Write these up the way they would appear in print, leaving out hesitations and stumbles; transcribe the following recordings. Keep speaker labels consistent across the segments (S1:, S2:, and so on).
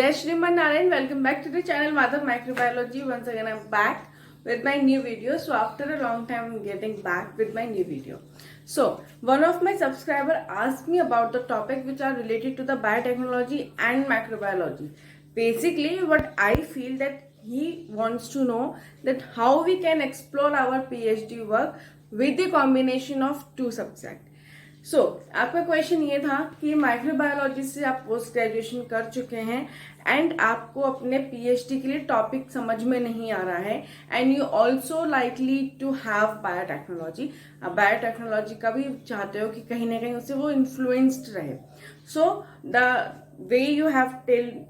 S1: Jai Shriman Narayan, welcome back to the channel Mother Microbiology. Once again I'm back with my new video. So after a long time I'm getting back with my new video. So one of my subscriber asked me about the topic which are related to the biotechnology and microbiology. Basically what I feel that he wants to know that how we can explore our PhD work with the combination of two subjects. आपका question ये था कि microbiology से आप post graduation कर चुके हैं and आपको अपने पीएचडी के लिए टॉपिक समझ में नहीं आ रहा है and you also likely to have biotechnology. आप बायोटेक्नोलॉजी का भी चाहते हो कि कहीं ना कहीं उससे वो इन्फ्लुएंस्ड रहे। So the way you have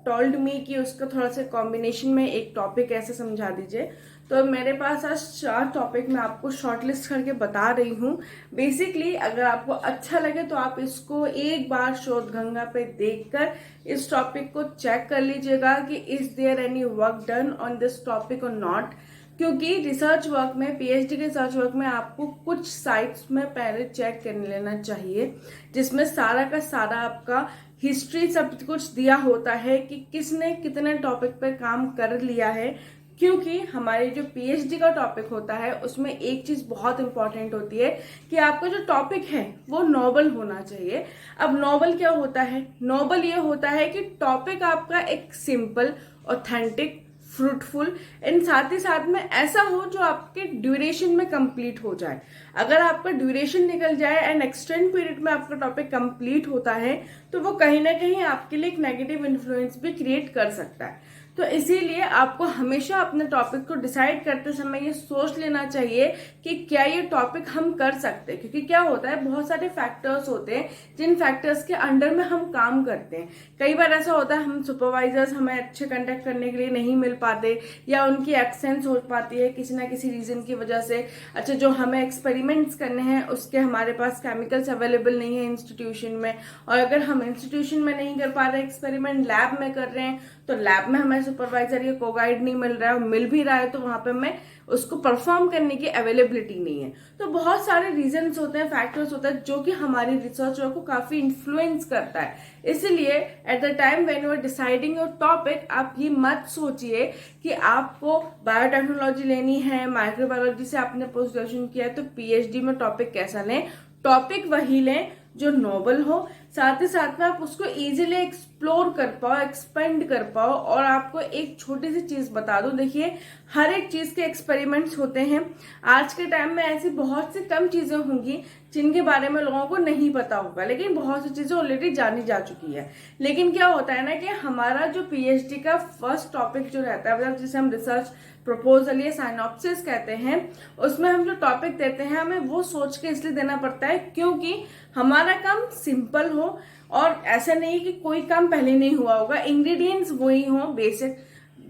S1: told me कि उसका थोड़ा सा कॉम्बिनेशन में एक टॉपिक ऐसे समझा दीजिए। तो मेरे पास आज 4 टॉपिक मैं आपको शॉर्टलिस्ट करके बता रही हूँ। बेसिकली अगर आपको अच्छा लगे तो आप इसको एक बार शोध गंगा पे देखकर इस टॉपिक को चेक कर लीजिएगा कि is there any work done on this topic और नॉट, क्योंकि रिसर्च वर्क में पीएचडी के रिसर्च वर्क में आपको कुछ साइट्स में पहले चेक कर लेना चाहिए जिसमें सारा का सारा आपका हिस्ट्री सब कुछ दिया होता है कि किसने कितने टॉपिक पे काम कर लिया है। क्योंकि हमारे जो पीएचडी का टॉपिक होता है उसमें एक चीज बहुत इंपॉर्टेंट होती है कि आपका जो टॉपिक है वो नोबल होना चाहिए। अब नोबल क्या होता है? नोबल ये होता है कि टॉपिक आपका एक सिंपल, ऑथेंटिक, फ्रूटफुल एंड साथ ही साथ में ऐसा हो जो आपके ड्यूरेशन में कंप्लीट हो जाए। अगर आपका ड्यूरेशन निकल जाए एंड एक्सटेंड पीरियड में आपका टॉपिक कंप्लीट होता है तो वो कहीं ना कहीं आपके लिए एक नेगेटिव इन्फ्लुएंस भी क्रिएट कर सकता है। तो इसीलिए आपको हमेशा अपने टॉपिक को डिसाइड करते समय ये सोच लेना चाहिए कि क्या ये टॉपिक हम कर सकते हैं, क्योंकि क्या होता है बहुत सारे फैक्टर्स होते हैं जिन फैक्टर्स के अंडर में हम काम करते हैं। कई बार ऐसा होता है हम सुपरवाइजर्स हमें अच्छे कंडक्ट करने के लिए नहीं मिल पाते या उनकी एब्सेंस हो पाती है किसी ना किसी रीजन की वजह से। अच्छा, जो हमें एक्सपेरिमेंट्स करने हैं उसके हमारे पास केमिकल्स अवेलेबल नहीं है इंस्टीट्यूशन में, और अगर हम इंस्टीट्यूशन में नहीं कर पा रहे एक्सपेरिमेंट लैब में कर रहे हैं तो लैब में हमें सुपरवाइजर या को गाइड नहीं मिल रहा है, मिल भी रहा है तो वहां पे हमें उसको परफॉर्म करने की अवेलेबिलिटी नहीं है। तो बहुत सारे रीजंस होते हैं, फैक्टर्स होते हैं जो कि हमारी रिसर्च को काफी इन्फ्लुएंस करता है। इसलिए at the time when you are deciding your topic आप ये मत सोचिए कि आपको बायोटेक्नोलॉजी लेनी है, माइक्रोबायोलॉजी से आपने पोस्ट ग्रेजुएशन किया है तो पीएचडी में टॉपिक कैसा लें। टॉपिक वही लें जो नोबल हो, साथ ही साथ में आप उसको इजीली एक्सप्लोर कर पाओ, एक्सपेंड कर पाओ। और आपको एक छोटी सी चीज बता दूं, देखिए हर एक चीज के एक्सपेरिमेंट्स होते हैं। आज के टाइम में ऐसी बहुत सी कम चीजें होंगी जिनके बारे में लोगों को नहीं पता होगा, लेकिन बहुत सी चीजें ऑलरेडी जानी जा चुकी है। लेकिन क्या होता है ना कि हमारा जो पीएचडी का फर्स्ट टॉपिक जो रहता है, मतलब जिसे हम रिसर्च प्रपोजल या साइनॉप्सिस कहते हैं, उसमें हम जो टॉपिक देते हैं हमें वो सोच के इसलिए देना पड़ता है क्योंकि हमारा काम सिंपल हो और ऐसा नहीं कि कोई काम पहले नहीं हुआ होगा, इंग्रेडिएंट्स वही हो, बेसिक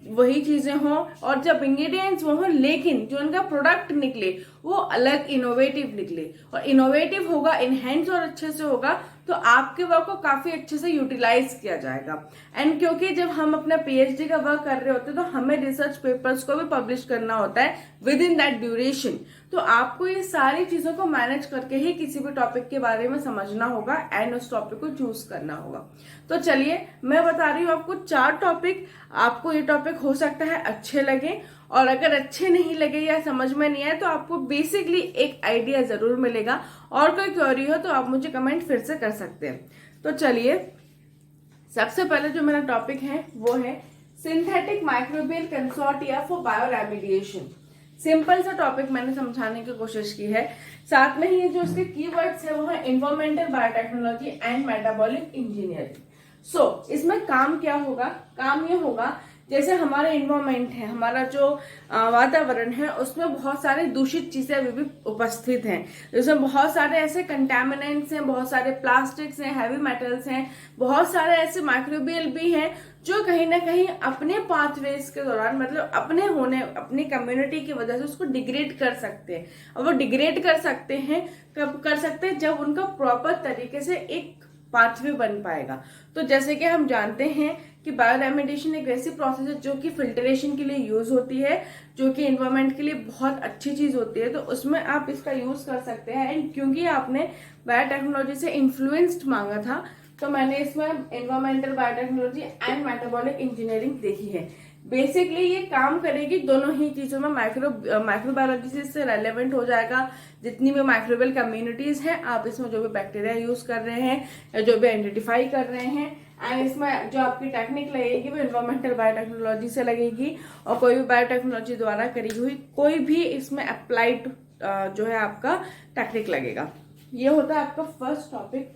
S1: वही चीजें हों, और जब इंग्रेडिएंट्स वो हों लेकिन जो उनका प्रोडक्ट निकले वो अलग इनोवेटिव निकले, और इनोवेटिव होगा, इनहेंस और अच्छे से होगा तो आपके वर्क को काफी अच्छे से यूटिलाइज किया जाएगा। एंड क्योंकि जब हम अपना पीएचडी का वर्क कर रहे होते हैं तो हमें रिसर्च पेपर्स को भी पब्लिश करना होता है विद इन दैट ड्यूरेशन। तो आपको ये सारी चीजों को मैनेज करके ही किसी भी टॉपिक के बारे में समझना होगा एंड उस टॉपिक को चूज करना होगा। तो चलिए मैं बता रही हूँ आपको 4 टॉपिक। आपको ये टॉपिक हो सकता है अच्छे लगे, और अगर अच्छे नहीं लगे या समझ में नहीं आए तो आपको बेसिकली एक आइडिया जरूर मिलेगा। और कोई क्वेरी हो तो आप मुझे कमेंट फिर से कर सकते हैं। तो चलिए सबसे पहले जो मेरा टॉपिक है वो है synthetic microbial consortia for bioremediation. Simple सा टॉपिक मैंने समझाने की कोशिश की है, साथ में ही जो इसके कीवर्ड्स है वो है environmental biotechnology and metabolic engineering. इसमें काम क्या होगा? काम ये होगा जैसे हमारा एनवायरमेंट है, हमारा जो वातावरण है उसमें बहुत सारे दूषित चीजें अभी भी उपस्थित हैं। जिसमें बहुत सारे ऐसे कंटेमिनेंट्स हैं, बहुत सारे प्लास्टिक्स हैं, हैवी मेटल्स हैं, बहुत सारे ऐसे माइक्रोबियल भी हैं जो कहीं ना कहीं अपने पाथवेज के दौरान, मतलब अपनी कम्युनिटी की वजह से उसको डिग्रेड कर सकते हैं। और वो डिग्रेड कर सकते हैं कब कर सकते हैं? जब उनका प्रॉपर तरीके से एक पाथवे बन पाएगा। तो जैसे कि हम जानते हैं कि बायोरेमिडिएशन एक ऐसी प्रोसेस है जो कि फिल्ट्रेशन के लिए यूज होती है, जो कि एनवायरमेंट के लिए बहुत अच्छी चीज होती है। तो उसमें आप इसका यूज कर सकते हैं। एंड क्योंकि आपने बायोटेक्नोलॉजी से इन्फ्लुएंस्ड मांगा था तो मैंने इसमें environmental biotechnology and metabolic engineering देखी है। बेसिकली ये काम करेगी दोनों ही चीजों में, माइक्रोबायोलॉजी से इससे रेलेवेंट हो जाएगा। जितनी भी माइक्रोबियल कम्युनिटीज हैं, आप इसमें जो भी बैक्टीरिया यूज कर रहे हैं या जो भी आइडेंटिफाई कर रहे हैं, एंड इसमें जो आपकी टेक्निक लगेगी वो एनवायरमेंटल बायोटेक्नोलॉजी से लगेगी, और कोई भी बायोटेक्नोलॉजी द्वारा करी हुई कोई भी इसमें अप्लाइड जो है आपका टेक्निक लगेगा। ये होता है आपका फर्स्ट टॉपिक।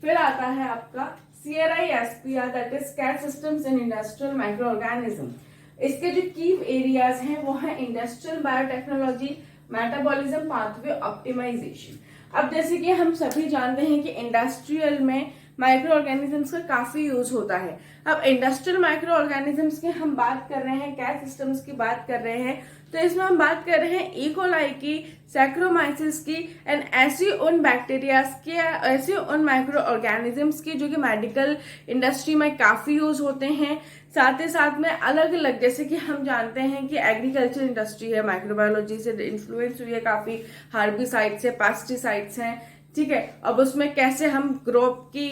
S1: फिर आता है आपका CRISPR, that is Cas systems in industrial microorganism. इसके जो की एरियाज हैं वो है industrial biotechnology, metabolism, pathway optimisation. अब जैसे कि हम सभी जानते हैं कि इंडस्ट्रियल में माइक्रो ऑर्गेनिजम्स का काफी यूज होता है। अब इंडस्ट्रियल माइक्रो ऑर्गेनिजम्स की हम बात कर रहे हैं, कैट सिस्टम्स की बात कर रहे हैं, तो इसमें हम बात कर रहे हैं इकोलाई की, सैक्रोमाइसिस की, एंड ऐसी उन बैक्टीरियाज की, ऐसी उन माइक्रो ऑर्गेनिजम्स की जो कि मेडिकल इंडस्ट्री में काफी यूज होते हैं। साथ ही साथ में अलग अलग, जैसे कि हम जानते हैं कि एग्रीकल्चर इंडस्ट्री है, माइक्रोबायोलॉजी से इन्फ्लुएंस हुई है काफी, हार्बिसाइड्स से, पेस्टिसाइड्स हैं, ठीक है। अब उसमें कैसे हम क्रॉप की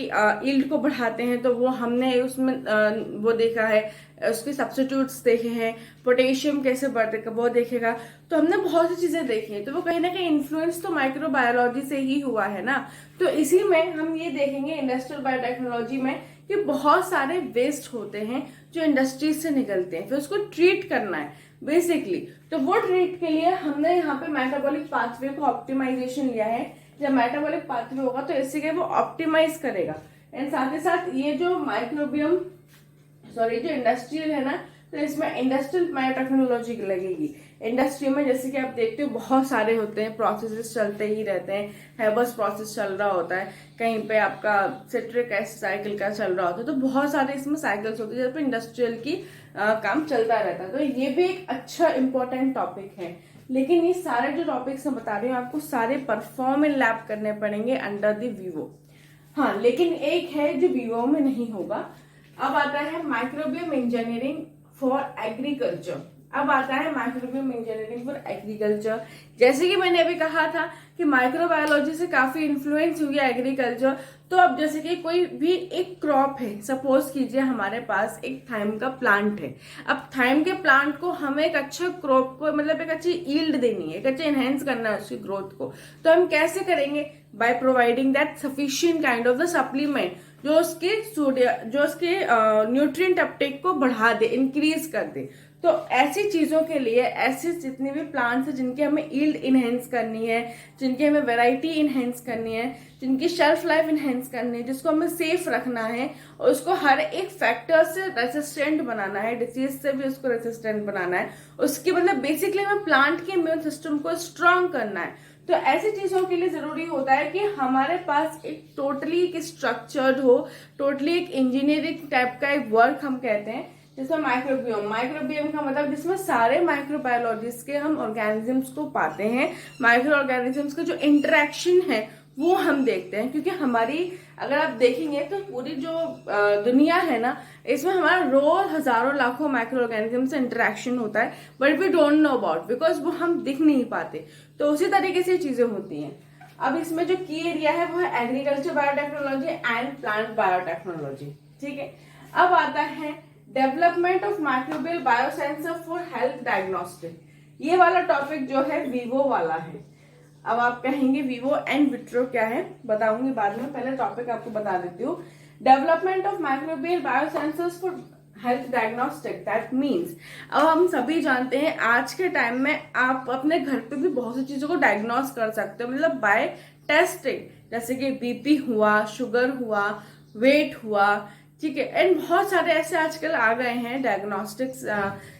S1: यील्ड को बढ़ाते हैं, तो वो हमने उसमें वो देखा है, उसके सब्स्टिट्यूट्स देखे हैं, पोटेशियम कैसे बढ़ेगा वो देखेगा। तो हमने बहुत सी चीजें देखी हैं, तो वो कहीं ना कहीं इन्फ्लुएंस तो माइक्रोबायोलॉजी से ही हुआ है ना। तो इसी में हम ये देखेंगे इंडस्ट्रियल बायोटेक्नोलॉजी में कि बहुत सारे वेस्ट होते हैं जो इंडस्ट्रीज से निकलते हैं, फिर उसको ट्रीट करना है बेसिकली। तो वो ट्रीट के लिए हमने यहाँ पे मेटाबॉलिक पाथवे को ऑप्टिमाइजेशन लिया है। जब मेटाबॉलिक पाथवे होगा तो इससे वो ऑप्टिमाइज करेगा, एंड साथ ही साथ ये जो माइक्रोबियम जो इंडस्ट्रियल है ना, तो इसमें इंडस्ट्रियल बायोटेक्नोलॉजी लगेगी। इंडस्ट्री में जैसे कि आप देखते हो बहुत सारे होते हैं, प्रोसेसेस चलते ही रहते हैं, हेबस प्रोसेस चल रहा होता है, कहीं पे आपका सिट्रिक एसिड साइकिल का चल रहा होता है, तो बहुत सारे इसमें साइकिल्स होते हैं जहाँ पे इंडस्ट्रियल की काम चलता रहता है। तो ये भी एक अच्छा इंपॉर्टेंट टॉपिक है। लेकिन ये सारे जो टॉपिक्स मैं बता रही हूँ आपको सारे परफॉर्म इन लैब करने पड़ेंगे अंडर द वीवो। हाँ, लेकिन एक है जो वीवो में नहीं होगा। अब आता है माइक्रोबियम इंजीनियरिंग फॉर एग्रीकल्चर। अब आता है माइक्रोबियम इंजीनियरिंग फॉर एग्रीकल्चर। जैसे कि मैंने अभी कहा था कि माइक्रोबायोलॉजी से काफी इन्फ्लुएंस हुई है एग्रीकल्चर। तो अब जैसे कि कोई भी एक क्रॉप है, सपोज कीजिए हमारे पास एक थाइम का प्लांट है। अब थाइम के प्लांट को हमें एक अच्छा क्रॉप को, मतलब एक अच्छी यील्ड देनी है, एक अच्छा एनहेंस करना है उसकी ग्रोथ को। तो हम कैसे करेंगे? By providing that sufficient kind of the supplement जो उसके न्यूट्रिएंट अपटेक को बढ़ा दे, इंक्रीज कर दे। तो ऐसी चीजों के लिए, ऐसे जितने भी प्लांट्स हैं जिनकी हमें यील्ड इनहेंस करनी है, जिनकी हमें वैरायटी इनहेंस करनी है, जिनकी शेल्फ लाइफ इनहेंस करनी है, जिसको हमें सेफ रखना है और उसको हर एक फैक्टर से रेसिस्टेंट बनाना है, डिसीज से भी उसको रेसिस्टेंट बनाना है, उसकी मतलब बेसिकली हमें प्लांट के इम्यून सिस्टम को स्ट्रांग करना है। तो ऐसी चीजों के लिए जरूरी होता है कि हमारे पास एक टोटली एक स्ट्रक्चर्ड हो, टोटली एक इंजीनियरिंग टाइप का एक वर्क हम कहते हैं, जिसमें माइक्रोबियम का मतलब जिसमें सारे माइक्रोबायोलॉजिस्ट के हम ऑर्गेनिजम्स को पाते हैं, माइक्रो ऑर्गेनिजम्स का जो इंटरेक्शन है वो हम देखते हैं। क्योंकि हमारी, अगर आप देखेंगे तो पूरी जो दुनिया है ना, इसमें हमारा रोज हजारों लाखों माइक्रो ऑर्गेनिज्म से इंटरेक्शन होता है, but we don't know about, because वो हम दिख नहीं पाते। तो उसी तरीके से चीजें होती हैं। अब इसमें जो की एरिया है वो है agriculture biotechnology and plant biotechnology, ठीक है। अब आता है development of microbial biosensor for health diagnostic. ये वाला टॉपिक जो है वीवो वाला है। अब आप कहेंगे वीवो एंड विट्रो क्या है, बताऊंगी बाद में, पहले टॉपिक आपको बता देती हूँ। Development of microbial biosensors for health diagnostic, that means, अब हम सभी जानते हैं आज के टाइम में आप अपने घर पे भी बहुत सी चीजों को डायग्नोस कर सकते हो, मतलब बाय टेस्टिंग, जैसे कि बीपी हुआ, शुगर हुआ, वेट हुआ, ठीक है। एंड बहुत सारे ऐसे आजकल आ गए हैं डायग्नोस्टिक्स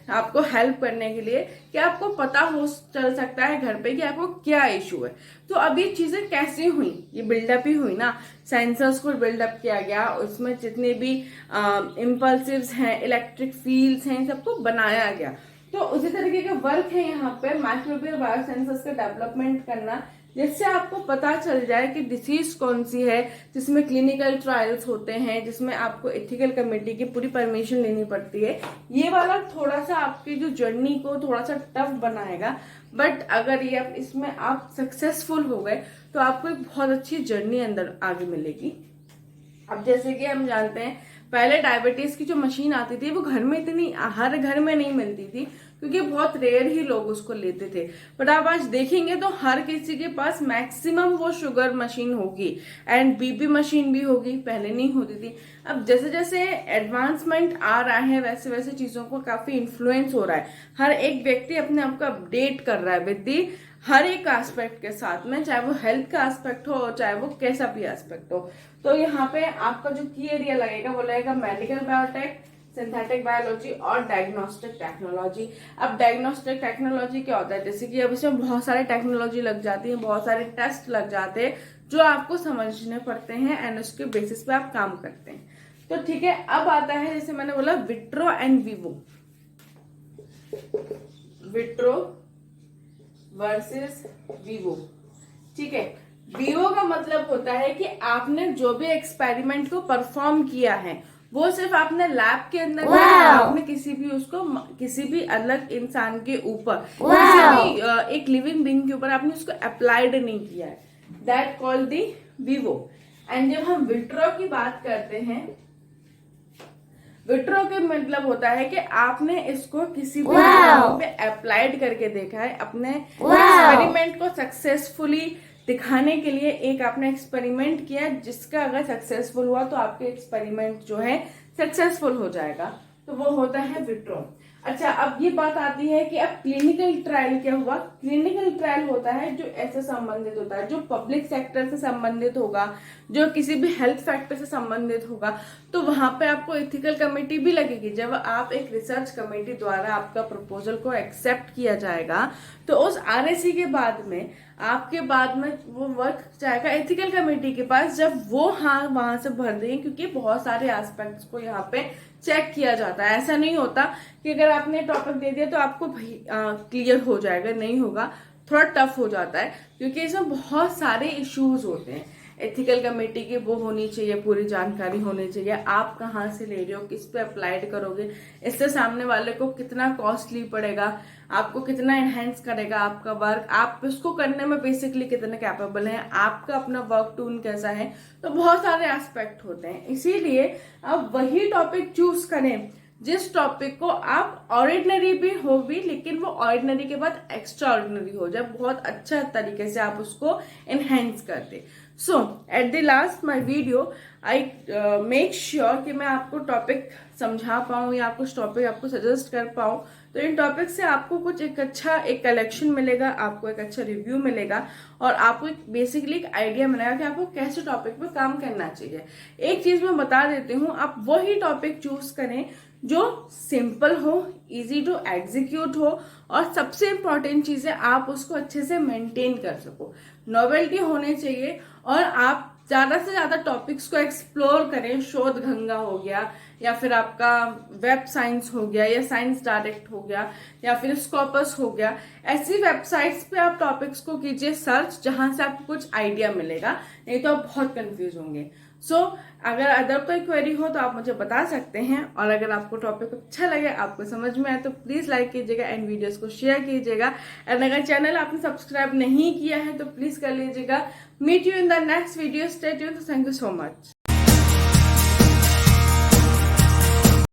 S1: आपको हेल्प करने के लिए कि आपको पता हो चल सकता है घर पे कि आपको क्या इशू है। तो अब ये चीजें कैसे हुई? ये बिल्डअप ही हुई ना, सेंसर्स को बिल्डअप किया गया, उसमें जितने भी इम्पल्सिव्स हैं, इलेक्ट्रिक फील्ड्स हैं, सबको बनाया गया। तो उसी तरीके का वर्क है यहाँ पे माइक्रोबियल बायोसेंसर्स का डेवलपमेंट करना, जिससे आपको पता चल जाए कि डिसीज कौन सी है, जिसमें क्लिनिकल ट्रायल्स होते हैं, जिसमें आपको एथिकल कमेटी की पूरी परमिशन लेनी पड़ती है। ये वाला थोड़ा सा आपकी जो जर्नी को थोड़ा सा टफ बनाएगा, बट अगर ये इसमें आप सक्सेसफुल हो गए तो आपको एक बहुत अच्छी जर्नी अंदर आगे मिलेगी। अब जैसे कि हम जानते हैं पहले डायबिटीज की जो मशीन आती थी वो घर में इतनी हर घर में नहीं मिलती थी, क्योंकि बहुत रेयर ही लोग उसको लेते थे। बट आप आज देखेंगे तो हर किसी के पास मैक्सिमम वो शुगर मशीन होगी एंड बीपी मशीन भी होगी, पहले नहीं होती थी। अब जैसे जैसे एडवांसमेंट आ रहा है वैसे वैसे चीजों को काफी इन्फ्लुएंस हो रहा है। हर एक व्यक्ति अपने आप को अपडेट कर रहा है विद दी हर एक एस्पेक्ट के साथ में, चाहे वो हेल्थ का एस्पेक्ट हो चाहे वो कैसा भी एस्पेक्ट हो। तो यहाँ पे आपका जो की एरिया लगेगा वो लगेगा मेडिकल बायोटेक, सिंथेटिक बायोलॉजी और डायग्नोस्टिक टेक्नोलॉजी। अब डायग्नोस्टिक टेक्नोलॉजी क्या होता है, जैसे कि अब इसमें बहुत सारे टेक्नोलॉजी लग जाती है, बहुत सारे टेस्ट लग जाते हैं जो आपको समझने पड़ते हैं एंड उसके बेसिस पे आप काम करते हैं। तो ठीक है, अब आता है जैसे मैंने बोला vitro and Vivo, vitro versus Vivo. ठीक है, वीवो का मतलब होता है कि आपने जो भी एक्सपेरिमेंट को परफॉर्म किया है वो सिर्फ आपने लैब के अंदर आपने किसी भी अलग इंसान के ऊपर किसी भी एक लिविंग बीइंग के ऊपर आपने उसको अप्लाइड नहीं किया है, that called the Vivo. And जब हम विट्रो की बात करते हैं, विट्रो के मतलब होता है कि आपने इसको किसी भी पे अप्लाइड करके देखा है, अपने एक्सपेरिमेंट को सक्सेसफुली दिखाने के लिए एक आपने एक्सपेरिमेंट किया जिसका अगर सक्सेसफुल हुआ तो आपके एक्सपेरिमेंट जो है सक्सेसफुल हो जाएगा, तो वो होता है विट्रो। अच्छा, अब ये बात आती है कि अब क्लिनिकल ट्रायल क्या हुआ। क्लिनिकल ट्रायल होता है जो ऐसे संबंधित होता है जो पब्लिक सेक्टर से संबंधित होगा, जो किसी भी हेल्थ फैक्टर से संबंधित होगा, तो वहां पे आपको एथिकल कमेटी भी लगेगी। जब आप एक रिसर्च कमेटी द्वारा आपका प्रपोजल को एक्सेप्ट किया जाएगा तो उस आरएसी के बाद में आपके बाद में वो वर्क जाएगा एथिकल कमेटी के पास, जब वो हाँ वहां से भर देंगे, क्योंकि बहुत सारे एस्पेक्ट्स को यहाँ पे चेक किया जाता है। ऐसा नहीं होता कि अगर आपने टॉपिक दे दिया तो आपको क्लियर हो जाएगा, नहीं होगा, थोड़ा टफ हो जाता है क्योंकि इसमें बहुत सारे इश्यूज होते हैं। एथिकल कमेटी की वो होनी चाहिए, पूरी जानकारी होनी चाहिए, आप कहाँ से ले रहे हो, किस पे अप्लाइड करोगे, इससे सामने वाले को कितना कॉस्टली पड़ेगा, आपको कितना एनहेंस करेगा आपका वर्क, आप इसको करने में बेसिकली कितने कैपेबल हैं, आपका अपना वर्क टून कैसा है। तो बहुत सारे एस्पेक्ट होते हैं, इसीलिए आप वही टॉपिक चूज करें जिस टॉपिक को आप ऑर्डिनरी भी हो भी, लेकिन वो ऑर्डिनरी के बाद एक्स्ट्रा ऑर्डिनरी हो जाए, बहुत अच्छा तरीके से आप उसको एनहेंस करते। So at the last my video I make sure कि मैं आपको टॉपिक समझा पाऊँ या कुछ टॉपिक आपको सजेस्ट कर पाऊँ, तो इन टॉपिक से आपको कुछ एक अच्छा एक कलेक्शन मिलेगा, आपको एक अच्छा रिव्यू मिलेगा और आपको एक बेसिकली एक आइडिया मिलेगा कि आपको कैसे टॉपिक पे काम करना चाहिए। एक चीज मैं बता देती हूँ, आप वही टॉपिक चूज करें जो सिंपल हो, इजी टू एग्जीक्यूट हो और सबसे इंपॉर्टेंट चीज है आप उसको अच्छे से मेंटेन कर सको। नॉवेल्टी होने चाहिए और आप ज्यादा से ज्यादा टॉपिक्स को एक्सप्लोर करें। शोध गंगा हो गया या फिर आपका वेब साइंस हो गया या साइंस डायरेक्ट हो गया या फिर स्कॉपस हो गया, ऐसी वेबसाइट्स पे आप टॉपिक्स को कीजिए सर्च जहां से आपको कुछ आइडिया मिलेगा, नहीं तो आप बहुत कंफ्यूज होंगे। सो अगर अदर कोई क्वेरी हो तो आप मुझे बता सकते हैं, और अगर आपको टॉपिक अच्छा लगे, आपको समझ में आए तो प्लीज लाइक कीजिएगा एंड वीडियोस को शेयर कीजिएगा। एंड अगर चैनल आपने सब्सक्राइब नहीं किया है तो प्लीज कर लीजिएगा। Meet you in the next video, stay tuned, thank you so much.